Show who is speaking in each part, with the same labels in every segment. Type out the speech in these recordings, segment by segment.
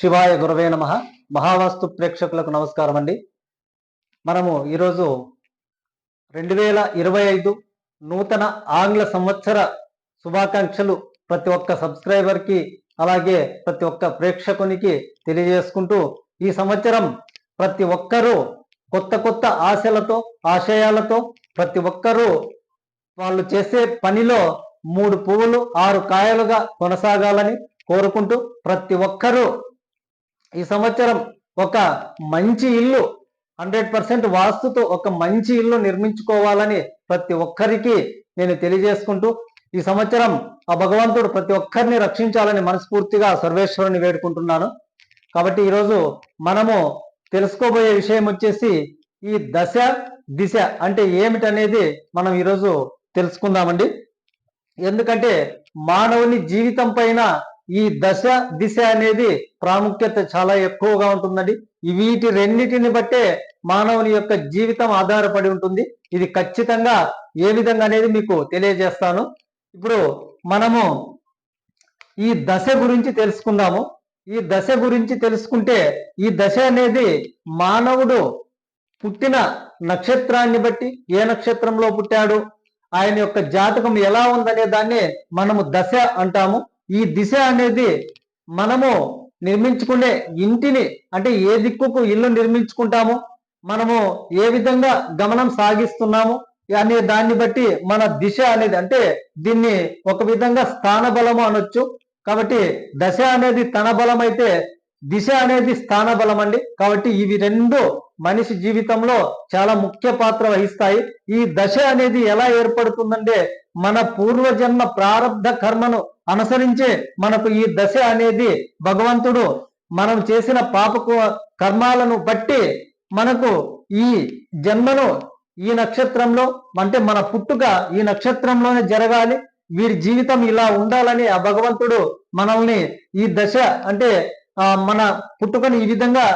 Speaker 1: శివాయ గురవే నమః. మహావాస్తు ప్రేక్షకులకు నమస్కారం అండి. మనము ఈరోజు 2025 నూతన ఆంగ్ల సంవత్సర శుభాకాంక్షలు ప్రతి ఒక్క సబ్స్క్రైబర్కి అలాగే ప్రతి ఒక్క ప్రేక్షకునికి తెలియజేసుకుంటూ, ఈ సంవత్సరం ప్రతి ఒక్కరూ కొత్త కొత్త ఆశలతో ఆశయాలతో ప్రతి ఒక్కరూ వాళ్ళు చేసే పనిలో 3 పువ్వులు 6 కాయలుగా కొనసాగాలని కోరుకుంటూ, ప్రతి ఒక్కరూ ఈ సంవత్సరం ఒక మంచి ఇల్లు 100% వాస్తుతో ఒక మంచి ఇల్లు నిర్మించుకోవాలని ప్రతి ఒక్కరికి నేను తెలియజేసుకుంటూ, ఈ సంవత్సరం ఆ భగవంతుడు ప్రతి ఒక్కరిని రక్షించాలని మనస్ఫూర్తిగా సర్వేశ్వరుని వేడుకుంటున్నాను. కాబట్టి ఈరోజు మనము తెలుసుకోబోయే విషయం వచ్చేసి ఈ దశ దిశ అంటే ఏమిటనేది మనం ఈరోజు తెలుసుకుందామండి. ఎందుకంటే మానవుని జీవితం పైన ఈ దశ దిశ అనేది ప్రాముఖ్యత చాలా ఎక్కువగా ఉంటుందండి. వీటి రెండింటిని బట్టే మానవుని యొక్క జీవితం ఆధారపడి ఉంటుంది. ఇది ఖచ్చితంగా ఏ విధంగా అనేది మీకు తెలియజేస్తాను. ఇప్పుడు మనము ఈ దశ గురించి తెలుసుకుందాము. ఈ దశ గురించి తెలుసుకుంటే, ఈ దశ అనేది మానవుడు పుట్టిన నక్షత్రాన్ని బట్టి, ఏ నక్షత్రంలో పుట్టాడు, ఆయన యొక్క జాతకం ఎలా ఉందనే దాన్ని మనము దశ అంటాము. ఈ దిశ అనేది మనము నిర్మించుకునే ఇంటిని, అంటే ఏ దిక్కుకు ఇల్లు నిర్మించుకుంటాము, మనము ఏ విధంగా గమనం సాగిస్తున్నాము అనే దాన్ని బట్టి మన దిశ అనేది, అంటే దీన్ని ఒక విధంగా స్థాన బలము అనొచ్చు. కాబట్టి దశ అనేది తన బలం అయితే దిశ అనేది స్థాన బలం అండి. కాబట్టి ఇవి రెండు మనిషి జీవితంలో చాలా ముఖ్య పాత్ర వహిస్తాయి. ఈ దశ అనేది ఎలా ఏర్పడుతుందంటే, మన పూర్వజన్మ ప్రారబ్ధ కర్మను అనుసరించే మనకు ఈ దశ అనేది భగవంతుడు మనం చేసిన పాప కర్మాలను బట్టి మనకు ఈ జన్మను ఈ నక్షత్రంలో, అంటే మన పుట్టుక ఈ నక్షత్రంలోనే జరగాలి, వీరి జీవితం ఇలా ఉండాలని ఆ భగవంతుడు మనల్ని ఈ దశ అంటే మన పుట్టుకని ఈ విధంగా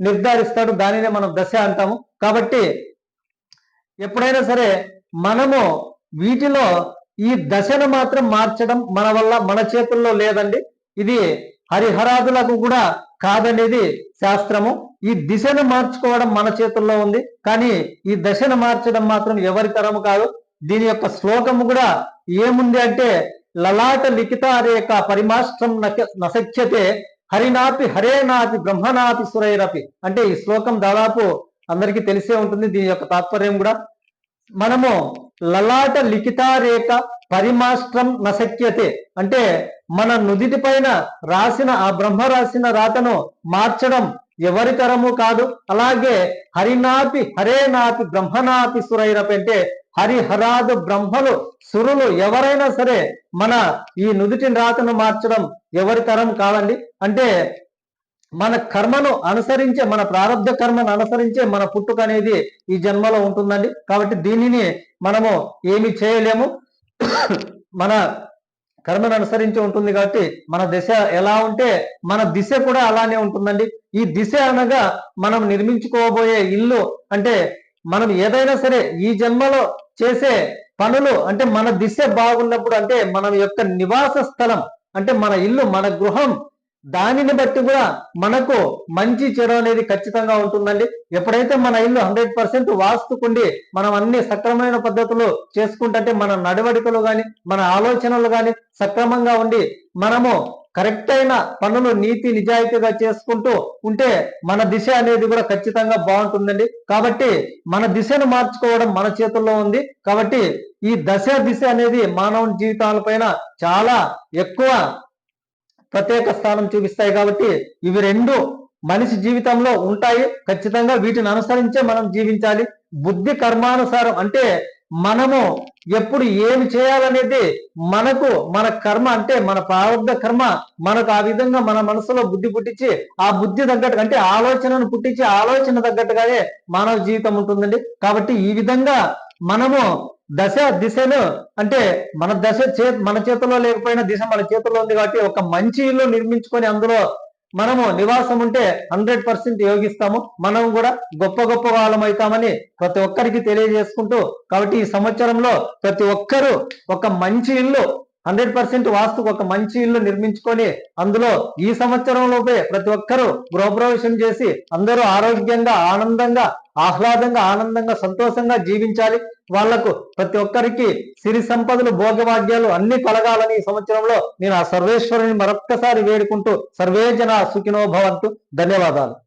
Speaker 1: నిర్ధారిస్తాడు. దానినే మనం దశ అంటాము. కాబట్టి ఎప్పుడైనా సరే మనము వీటిలో ఈ దశను మాత్రం మార్చడం మన వల్ల, మన చేతుల్లో లేదండి. ఇది హరిహరాదులకు కూడా కాదనేది శాస్త్రము. ఈ దిశను మార్చుకోవడం మన చేతుల్లో ఉంది, కానీ ఈ దశను మార్చడం మాత్రం ఎవరి తరము కాదు. దీని యొక్క శ్లోకము కూడా ఏముంది అంటే, లలాట లిఖిత రేఖ పరిమాష్టం నశక్యతే హరినాపి హరేనాపి బ్రహ్మనాపి సురైరపి. అంటే ఈ శ్లోకం దాదాపు అందరికీ తెలిసే ఉంటుంది. దీని యొక్క తాత్పర్యం కూడా మనము లలాట లిఖిత రేఖ పరిమాష్టం నశక్యతే అంటే మన నుదిటి పైన రాసిన ఆ బ్రహ్మ రాసిన రాతను మార్చడం ఎవరి తరము కాదు. అలాగే హరినాపి హరేనాపి బ్రహ్మనాపి సురైరపి అంటే హరిహరాదు బ్రహ్మలు సురులు ఎవరైనా సరే మన ఈ నుదిటి రాతను మార్చడం ఎవరి తరం కాదండి. అంటే మన కర్మను అనుసరించే, మన ప్రారంభ కర్మను అనుసరించే మన పుట్టుక అనేది ఈ జన్మలో ఉంటుందండి. కాబట్టి దీనిని మనము ఏమి చేయలేము. మన కర్మను అనుసరించి ఉంటుంది కాబట్టి మన దిశ ఎలా ఉంటే మన దిశ కూడా అలానే ఉంటుందండి. ఈ దిశ అనగా మనం నిర్మించుకోబోయే ఇల్లు, అంటే మనం ఏదైనా సరే ఈ జన్మలో చేసే పనులు, అంటే మన దిశ బాగున్నప్పుడు, అంటే మన యొక్క నివాస స్థలం, అంటే మన ఇల్లు మన గృహం, దానిని బట్టి కూడా మనకు మంచి చెడు అనేది ఖచ్చితంగా ఉంటుందండి. ఎప్పుడైతే మన ఇల్లు 100% వాస్తుకుండి మనం అన్ని సక్రమైన పద్ధతులు చేసుకుంటే, మన నడవడికలు కానీ మన ఆలోచనలు కానీ సక్రమంగా ఉండి మనము కరెక్ట్ అయిన పనులు నీతి నిజాయితీగా చేసుకుంటూ ఉంటే మన దిశ అనేది కూడా ఖచ్చితంగా బాగుంటుందండి. కాబట్టి మన దిశను మార్చుకోవడం మన చేతుల్లో ఉంది. కాబట్టి ఈ దశ దిశ అనేది మానవుని జీవితాలపైన చాలా ఎక్కువ ప్రత్యేక స్థానం చూపిస్తాయి. కాబట్టి ఇవి రెండు మనిషి జీవితంలో ఉంటాయి. ఖచ్చితంగా వీటిని అనుసరించే మనం జీవించాలి. బుద్ధి కర్మానుసారం, అంటే మనము ఎప్పుడు ఏమి చేయాలనేది మనకు మన కర్మ, అంటే మన ప్రారంభ కర్మ మనకు ఆ విధంగా మన మనసులో బుద్ధి పుట్టించి, ఆ బుద్ధి తగ్గట్టు, అంటే ఆలోచనను పుట్టించి ఆలోచన తగ్గట్టుగానే మానవ జీవితం ఉంటుందండి. కాబట్టి ఈ విధంగా మనము దశ దిశను, అంటే మన దశ మన చేతుల్లో లేకపోయినా దిశ మన చేతుల్లో ఉంది. కాబట్టి ఒక మంచి ఇల్లు నిర్మించుకొని అందులో మనము నివాసం ఉంటే 100% యోగిస్తాము. మనం కూడా గొప్ప గొప్ప వాళ్ళం అవుతామని ప్రతి ఒక్కరికి తెలియజేసుకుంటూ, కాబట్టి ఈ సంవత్సరంలో ప్రతి ఒక్కరూ ఒక మంచి ఇల్లు 100% వాస్తుకు ఒక మంచి ఇల్లు నిర్మించుకొని అందులో ఈ సంవత్సరంలోపే ప్రతి ఒక్కరూ గృహప్రవేశం చేసి అందరూ ఆరోగ్యంగా, ఆనందంగా, ఆహ్లాదంగా, ఆనందంగా, సంతోషంగా జీవించాలి. వాళ్లకు ప్రతి ఒక్కరికి సిరి సంపదలు, భోగభాగ్యాలు అన్ని కలగాలని ఈ సంవత్సరంలో నేను ఆ సర్వేశ్వరుని మరొక్కసారి వేడుకుంటూ సర్వే జన సుఖినో భవంతు. ధన్యవాదాలు.